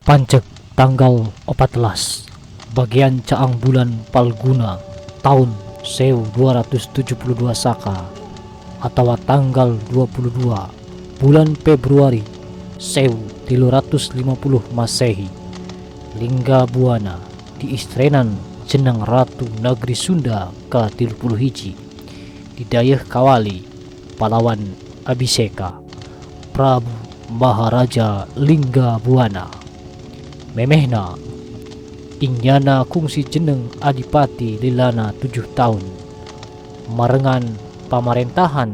Pancek tanggal 14 bagian caang bulan Palguna tahun 1272 Saka atau tanggal 22 bulan Februari 1350 Masehi. Lingga Buana di istrenan jeneng Ratu Negeri Sunda ke-30 hiji di dayeuh Kawali pahlawan Abiseka Prabu Maharaja Lingga Buana. Memehna ingnyana kungsi jeneng Adipati Lilana 7 tahun marengan pamarentahan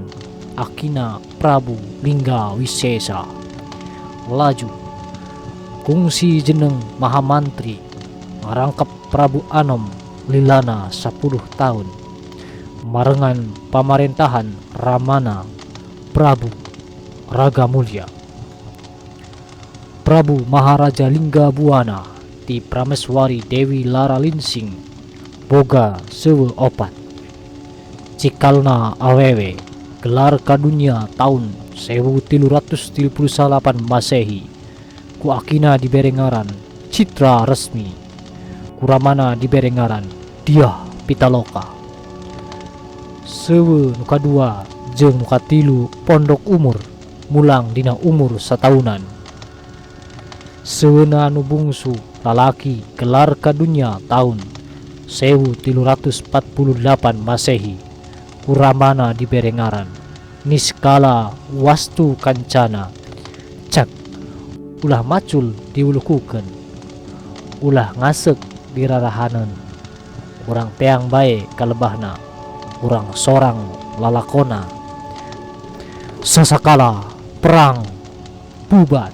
Akina Prabu Lingga Wisesa. Laju kungsi jeneng Mahamantri ngarangkep Prabu Anom Lilana 10 tahun marengan pamarentahan Ramana Prabu Ragamulya. Prabu Maharaja Lingga Buana ti Prameswari Dewi Lara Linsing boga sewe opat cikalna awewe gelar kadunya tahun 1338 Masehi ku akina diberengaran Citra Resmi kuramana diberengaran Diah Pitaloka. Sewe nuka dua jeung nuka tilu pondok umur mulang dina umur satahunan. Seuna nu bungsu lalaki gelar kadunya tahun 1348 Masehi kuramana diberengaran Niskala Wastu Kancana. Cak ulah macul diulukukeun ulah ngasek dirarahaneun urang teang bae kalebahna urang sorang lalakona sasakala perang bubat.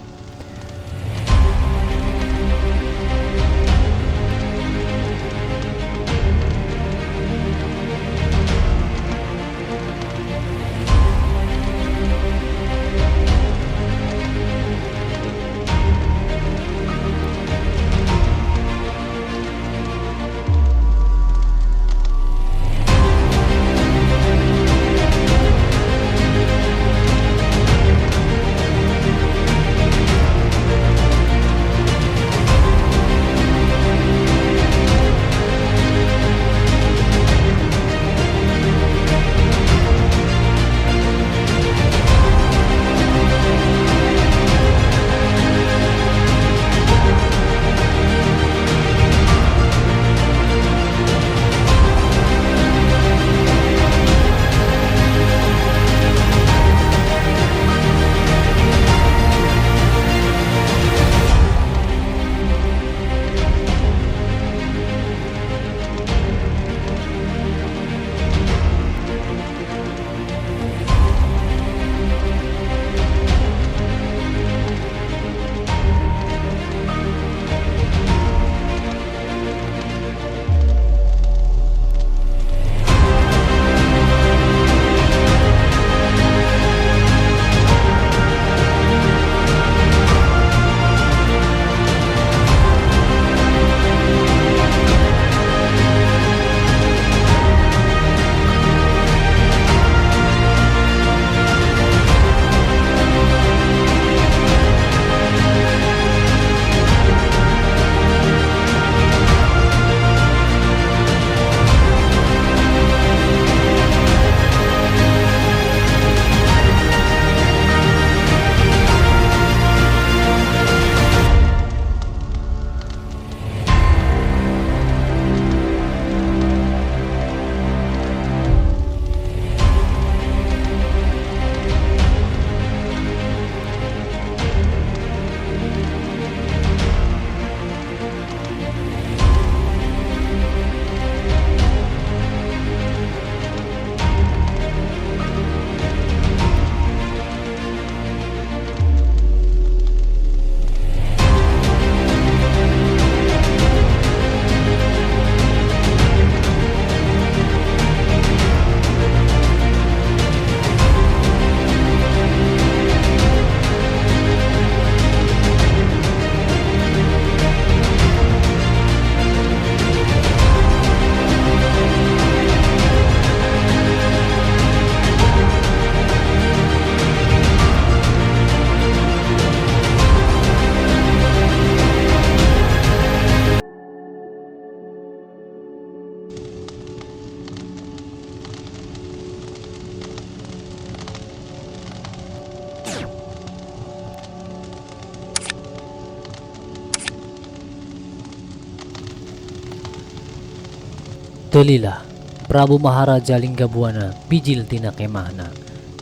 Delilah Prabu Maharaja Linggabuana bijil tina kemahna,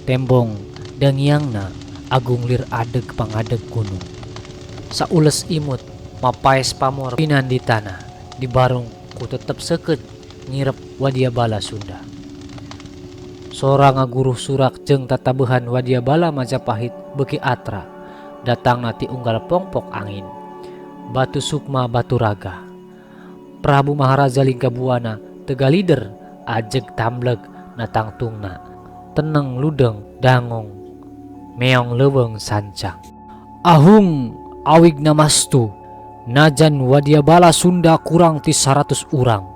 tembong dangiangna agung lir adeg pangadeg gunung. Saules imut mapaes pamor pinan di tanah, di barung ku tetep seket ngirep wadia bala Sunda. Sora ngaguruh surak jeung tatabehan wadia bala Majapahit beki atra, datang nati unggal pongpok angin, batu sukma batu raga. Prabu Maharaja Linggabuana tegalider ajeg tambleg natang tungna, teneng ludeng dangong meong leweng sancang. Ahung awig namastu, najan wadia bala Sunda kurang ti 100 urang,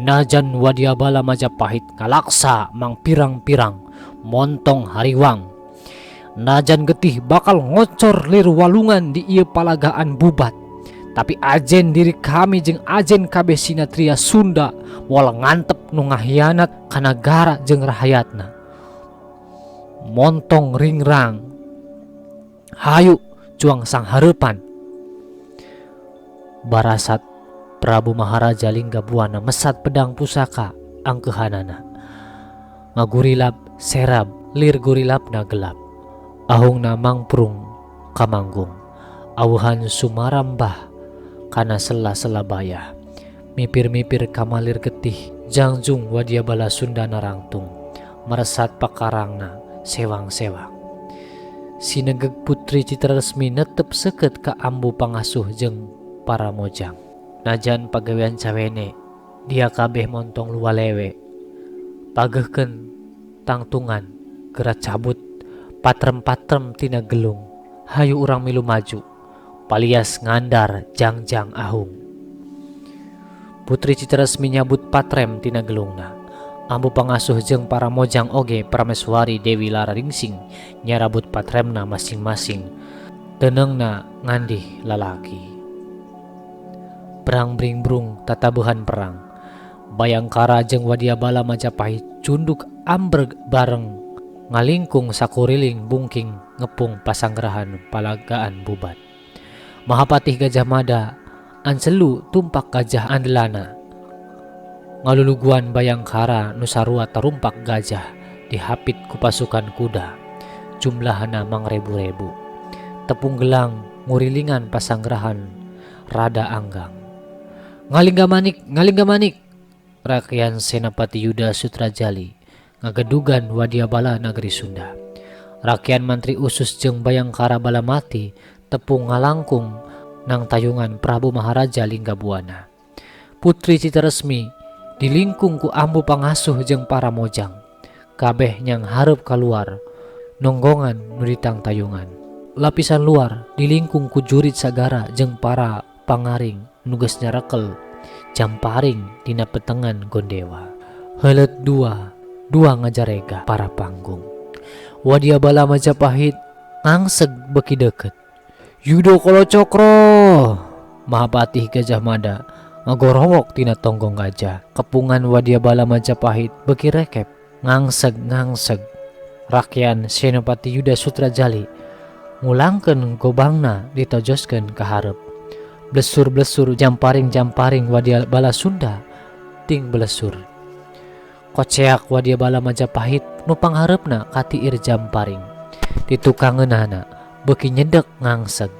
najan wadia bala Majapahit kalaksa mang pirang-pirang montong hariwang, najan getih bakal ngocor lir walungan di ieu palagaan bubat, tapi ajen diri kami jeung ajen kabeh sinatria Sunda moal ngantep nu ngahianat ka nagara jeung rahayatna. Montong ringrang hayu cuang sang hareupan. Barasat Prabu Maharaja Linggabuana mesat pedang pusaka angkeuhanana, ngagurilap serab lir gurilapna gelap. Ahungna mangprung kamanggung, awuhan sumarambah kana sela-sela bayah, mipir-mipir kamalir getih jangjung wadia bala Sunda narangtung, meresat pakarangna sewang-sewang. Sinegeg Putri Citaresmi netep seket ka ambu pangasuh jeung para mojang. Najan pagawean cawene, dia kabeh montong luwalewe, pageuhkeun tangtungan gerak cabut patrem-patrem tina gelung, hayu urang milu maju, palias ngandar jangjang ahung. Putri Citaresmi nyabut patrem tina gelungna, ambu pangasuh jeung para mojang oge Prameswari Dewi Lararingsing nyarabut patremna masing-masing, tenengna ngandih lalaki. Perang bringbrung tatabuhan perang, Bayangkara jeung wadia bala Majapahit cunduk ambreg bareng, ngalingkung sakuriling bungking ngepung pasanggrahan palagaan bubat. Mahapatih Gajah Mada anselu tumpak gajah andelana, ngaluluguan Bayangkara nu sarua tarumpak gajah dihapit ku pasukan kuda, jumlahna mangrebu-rebu. Tepung gelang ngurilingan pasanggrahan rada anggang. Ngalingga manik, rakyat Senapati Yuda Sutrajali ngagedugan wadia bala nagari Sunda. Rakyat Mantri Usus jeung Bayangkara bala mati tepung ngalangkung nang tayungan Prabu Maharaja Linggabuana. Putri Citaresmi dilingkung ku ambu pangasuh jeung para mojang, kabeh nyang hareup kaluar nonggongan nu ditang tayungan. Lapisan luar dilingkung ku jurit sagara jeung para pangaring nugas nyarekel jamparing dina petengan gondewa. Heuleut dua ngajarega para panggung. Wadia bala Majapahit ngangseg beki deukeut. Yudo Kolocokro, Mahapatih Gajah Mada ngagorowok tina tonggong gajah. Kepungan wadia bala Majapahit beki rekep ngangseg. Rakyat Senopati Yuda Sutrajali ngulangkeun gobangna ditojoskeun ka hareup. Blesur-blesur jamparing wadia bala Sunda ting blesur. Koceak wadia bala Majapahit nu panghareupna katiir jamparing. Ditukangeunana beki nyedek ngangseg.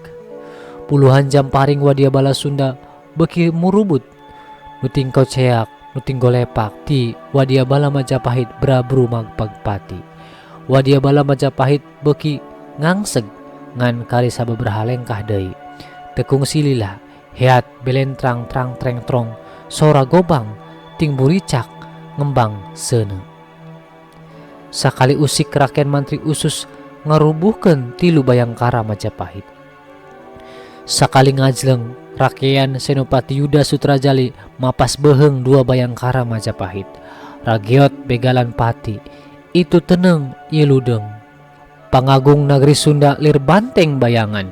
Puluhan jamparing wadia bala Sunda beki murubut, nuting koceak nuting golepak ti wadia bala Majapahit brabru magpagpati. Wadia bala Majapahit beki ngangseg ngan kali sababaraha lengkah deui. Tekung silila heat belentrang trang treng trong, sora gobang ting buricak ngembang seuneu. Sakali usik rakyat Mantri Usus ngarubuhkeun 3 Bayangkara Majapahit. Sakali ngajleng rakyat Senopati Yuda Sutrajali mapas beheung 2 Bayangkara Majapahit. Ragiot begalan pati itu teneng ieu ludeng. Pangagung nagari Sunda lir banteng bayangan,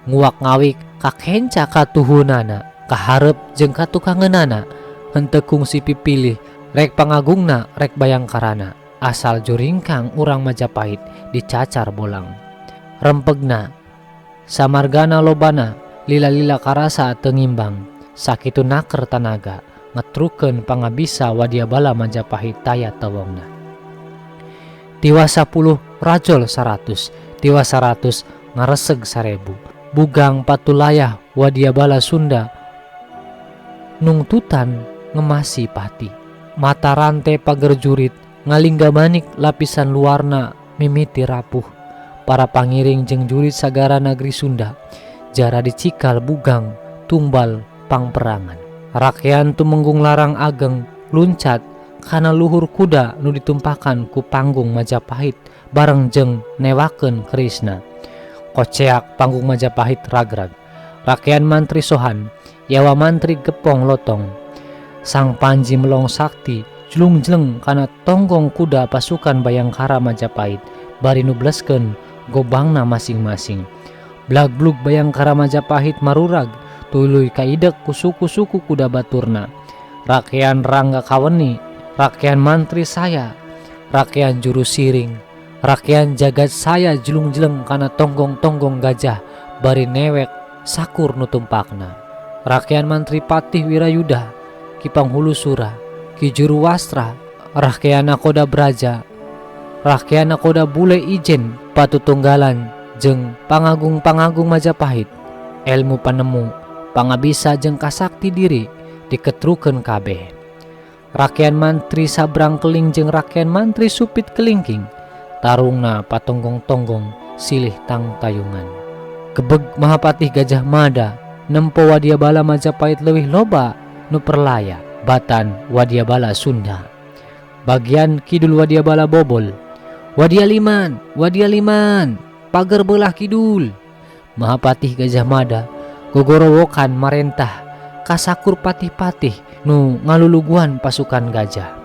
nguak ngawik kakenca katuhunana, kaharep jeung katukangeunana, henteu kungsi pipilih rek pangagungna rek Bayangkarana, asal juringkang urang Majapahit dicacar bolang. Rempegna samargana lobana lila-lila karasa teu ngimbang, sakitu naker tanaga ngetrukeun pangabisa Wadyabala Majapahit taya tawangna. Tiwas 10 rajol 100, tiwas 100 ngareseg 1000. Bugang patulayah Wadyabala Sunda nungtutan ngemasi pati. Mata rante pagerjurit ngalingga manik lapisan luarna mimiti rapuh. Para pangiring jeung jurit sagara negeri Sunda jara dicikal bugang tumbal pangperangan. Rakyat tumenggung larang ageng luncat kana luhur kuda nu ditumpakan ku panggung Majapahit bareng jeung newakeun Krisna. Koceak panggung Majapahit ragrag. Rakyat mantri sohan, yawa mantri gepong lotong. Sang Panji melong sakti julung-jeleng kana tonggong kuda pasukan Bayangkara Majapahit bari nubleskeun gobangna masing-masing. Blag-blug Bayangkara Majapahit marurag tuluy kaidek ku suku-suku kuda baturna. Rakyat Rangga Kaweni, rakyat mantri saya, rakyat juru siring, rakyat jagat saya julung-jeleng kana tonggong-tonggong gajah bari newek sakur nutumpakna. Rakyat mantri Patih Wirayuda, Ki Panghulu Sura, Ki Juru Wastra, rakyat nakoda Braja, rakyat nakoda Bule Ijen patutunggalan jeung pangagung-pangagung Majapahit. Ilmu panemu, pangabisa jeung kasakti diri diketrukeun kabeh. Rakyat mantri sabrang keling jeung rakyat mantri supit kelingking, tarungna patonggong-tonggong silih tang tayungan. Gebeg Mahapatih Gajah Mada nempo Wadyabala Majapahit leuwih loba nu perlaya batan Wadyabala Sunda. Bagian kidul Wadyabala bobol. Wadyaliman, Wadyaliman, pager belah kidul. Mahapatih Gajah Mada gogorowokan marentah kasakur patih-patih nu ngaluluguan pasukan gajah.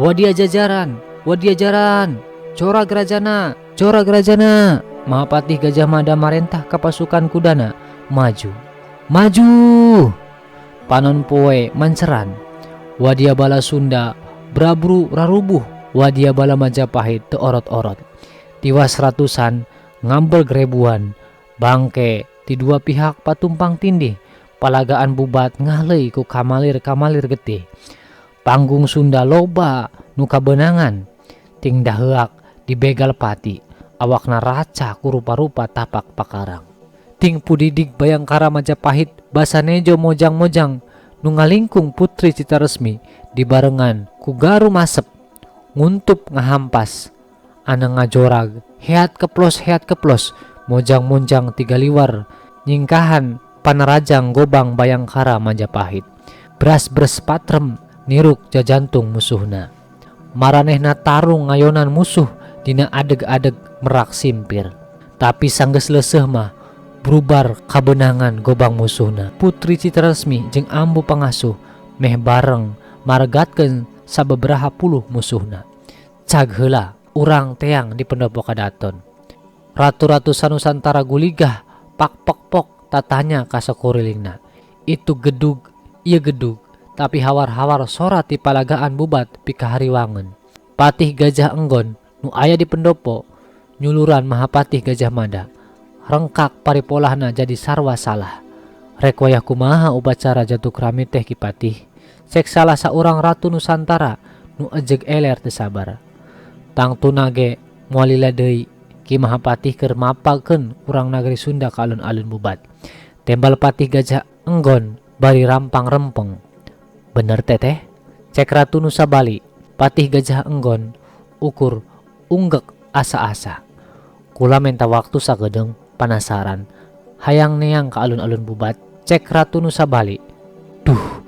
Wadya jajaran, Wadya jaran, cora gerajana, cora gerajana. Mahapatih Gajah Mada marentah ka pasukan kudana maju, maju. Panon poe manceran. Wadyabala Sunda brabru rarubuh, Wadyabala Majapahit teu orot-orot. Tiwas ratusan ngambel ribuan, bangke di dua pihak patumpang tindih. Palagaan bubat ngalei ku kamalir-kamalir getih. Panggung Sunda loba nu kabenangan, ting daheak dibegal pati, awakna raca ku rupa-rupa tapak pakarang. Ting pudidik Bayangkara Majapahit basa nejo mojang-mojang nu ngalingkung Putri Citaresmi dibarengan ku garu masep nguntup ngahampas. Ana ngajorag heat keplos mojang-monjang 3 liwar nyingkahan panerajang gobang Bayangkara Majapahit. Bras-bres patrem niruk jajantung musuhna. Maranehna tarung ngayonan musuh dina adeg-adeg merak simpir. Tapi sanggeus leuseuh mah brubar kabenangan gobang musuhna. Putri Citaresmi jeung ambu pangasuh meh bareng maregatkeun sababaraha puluh musuhna. Cag heula urang teang di pendopo kadaton. Ratu-ratusan Nusantara guligah pak-pok-pok tatanya ka sakurilingna. Itu gedug, ieu gedug, tapi hawar-hawar sorat di palagaan bubat pikahariwangen. Patih Gajah Enggon nu aya di pendopo nyuluran Mahapatih Gajah Mada. Rengkak paripolahna jadi sarwa salah. Rek wayah kumaha upacara jatuk rami teh Ki Patih. Cek salah saurang ratu Nusantara nu ejeg eler teu sabar. Tang tunage moalila deui Ki Mahapatih keur mapalkeun urang nagari Sunda ka alun-alun bubat. Tembal Patih Gajah Enggon bari rampang rempeng. Bener teteh? Cek Ratu Nusa Bali, Patih Gajah Enggon ukur unggek asa-asa. Kula menta waktu sagedeng panasaran hayang neang ka alun-alun bubat. Cek Ratu Nusa Bali. Duh,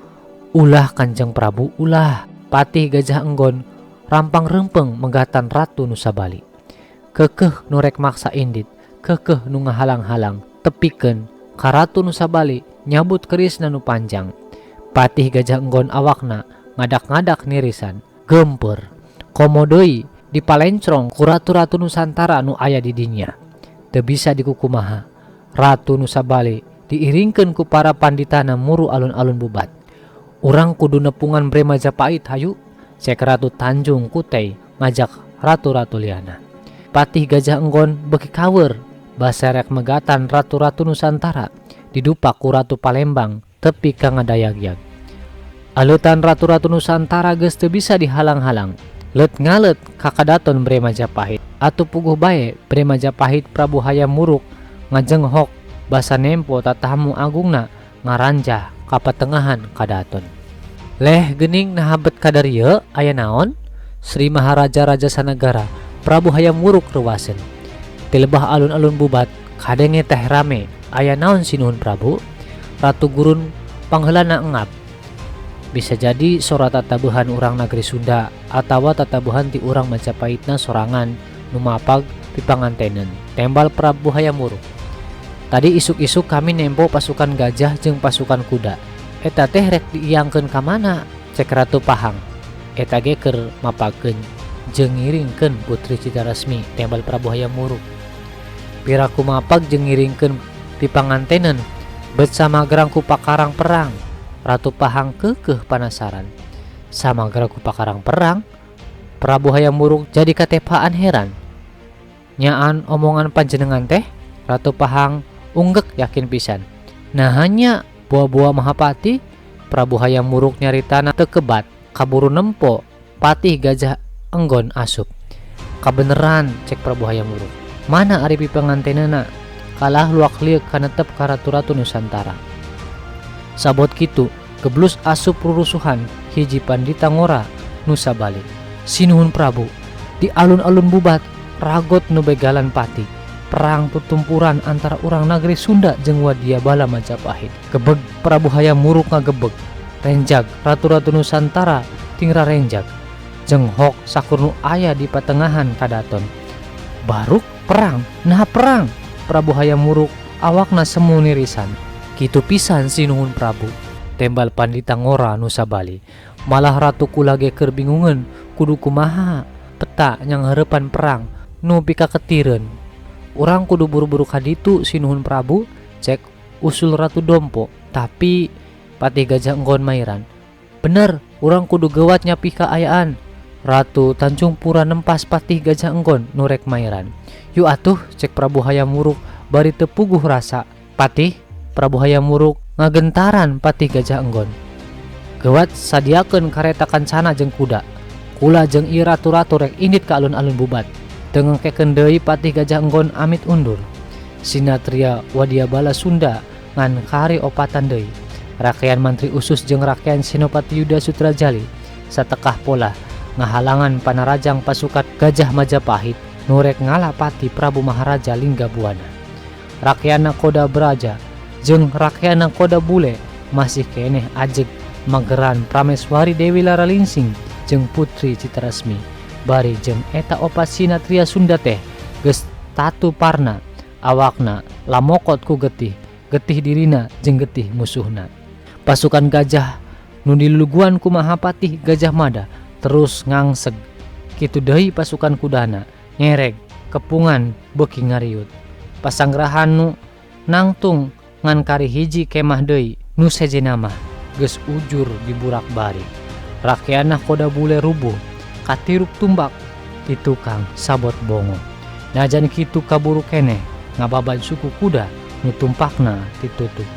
ulah Kanjeng Prabu ulah. Patih Gajah Enggon rampang rempeng menggatan Ratu Nusa Bali. Kekeh nu rek maksa indit, kekeh nu ngahalang-halang tepikeun ka Ratu Nusa Bali nyabut kerisna nu panjang. Patih Gajah Enggon awakna ngadak-ngadak nirisan, gempeur. Komo deui dipalencrong ku ratu-ratu Nusantara nu aya di dinya. Teu bisa dikukumaha. Ratu Nusa Bali diiringkeun ku para panditana muru alun-alun bubat. Urang kudu nepungan Bre Majapahit hayu. Cek Ratu Tanjung Kutei ngajak ratu-ratu liana. Patih Gajah Enggon beki kawer baserek megatan ratu-ratu Nusantara didupak ku Ratu Palembang tepi ka ngadayagyag. Aleutan ratu-ratu Nusantara geus teu bisa dihalang-halang. Let ngalet kakadaton Bre Majapahit. Atuh puguh bae Bre Majapahit Prabu Hayam Wuruk ngajenghok basa nempo tatamu agungna ngaranjah kapatengahan kadaton. Leh geuning nahabet kadarieu aya naon? Sri Maharaja Raja Sanagara Prabu Hayam Wuruk reuwaseun. Ti lebah alun-alun bubat kadenge teh rame. Aya naon sinuhun Prabu? Ratu Gurun pangheulana engap. Bisa jadi sora tatabuhan urang negeri Sunda atawa tatabuhan ti urang Majapahitna sorangan nu mapag pipangantenen tembal Prabu Hayam Wuruk. Tadi isuk-isuk kami nempo pasukan gajah jeung pasukan kuda. Eta teh rek diiangkeun ka mana? Cek Ratu Pahang. Eta ge keur mapagkeun jeung ngiringkeun Putri Citarasmi tembal Prabu Hayam Wuruk. Piraku mapag jeung ngiringkeun pipangantenen bet samagrang ku pakarang perang. Ratu Pahang keukeuh panasaran. Samagra ku pakarang perang? Prabu Hayam Wuruk jadi katepaan heran. Nyaan omongan panjenengan teh? Ratu Pahang unggek yakin pisan. Nah hanya buah-buah Mahapati? Prabu Hayam Wuruk nyaritana teu kebat. Kaburu nempo Patih Gajah Enggon asup. Kabeneran cek Prabu Hayam Wuruk. Mana ari pipangantenana? Kalah luak liuk kanetep ka ratu-ratu Nusantara. Sabot kitu geblus asup rurusuhan hiji pandita ngora nusa balik. Sinuhun Prabu, di alun-alun bubat ragot nu begalan pati. Perang tutumpuran antara urang negeri Sunda jeung Wadia Bala Majapahit. Gebeg Prabu Hayam Wuruk ngagebeg. Renjag ratu-ratu Nusantara tingra renjag. Jenghok sakur nu aya di patengahan kadaton. Baruk perang, nah perang. Prabu Hayam Wuruk awakna semu nirisan. Kitu pisan sinuhun Prabu, tembal pandita ngora nusa bali. Malah ratu kula ge keur bingungeun kudu kumaha peta nyang heurepan perang nu pikaketireun. Urang kudu buru-buru ka ditu sinuhun Prabu, cek usul Ratu Dompo. Tapi Patih Gajah Enggon mairan. Bener, urang kudu geuwat nyapi kaayaan. Ratu Tanjung Pura nempas Patih Gajah Enggon nurek mairan. Yu atuh cek Prabu Hayam Wuruk bari teu puguh rasa. Patih, Prabu Hayam Wuruk ngagentaran Patih Gajah Enggon. Geuwat sadiakeun kareta kancana jeung kuda. Kula jeung ieu ratu-ratu rek indit ka alun-alun bubat. Teu ngengkekeun deui Patih Gajah Enggon amit undur. Sinatria Wadia Bala Sunda ngan kari opatan deui. Rakean Mantri Usus jeung rakean Senopati Yuda Sutrajali satekah pola ngahalangan panarajang pasukan Gajah Majapahit nurek ngalah Pati Prabu Maharaja Linggabuana. Rakean Nakoda Braja jeung rakean Nakoda Bule masih keneh ajeg mageran Prameswari Dewi Laralingsing jeung Putri Citarasmi. Bari jeung eta opat sinatria Sunda teh geus tatu parna awakna lamokot ku getih dirina jeung getih musuhna. Pasukan gajah nu diluluguan ku Mahapatih Gajah Mada terus ngangseg. Kitu deui pasukan kudana ngereg kepungan beuki ngariut. Pasanggrahan nu nangtung ngan kari hiji kemah deui nu sejenna mah geus ujur di burak bari. Rakeana Koda Bule rubuh katiruk tumbak ti tukang sabot bongo. Najan kitu kaburu keneh ngababan suku kuda nu tumpakna ditutuk.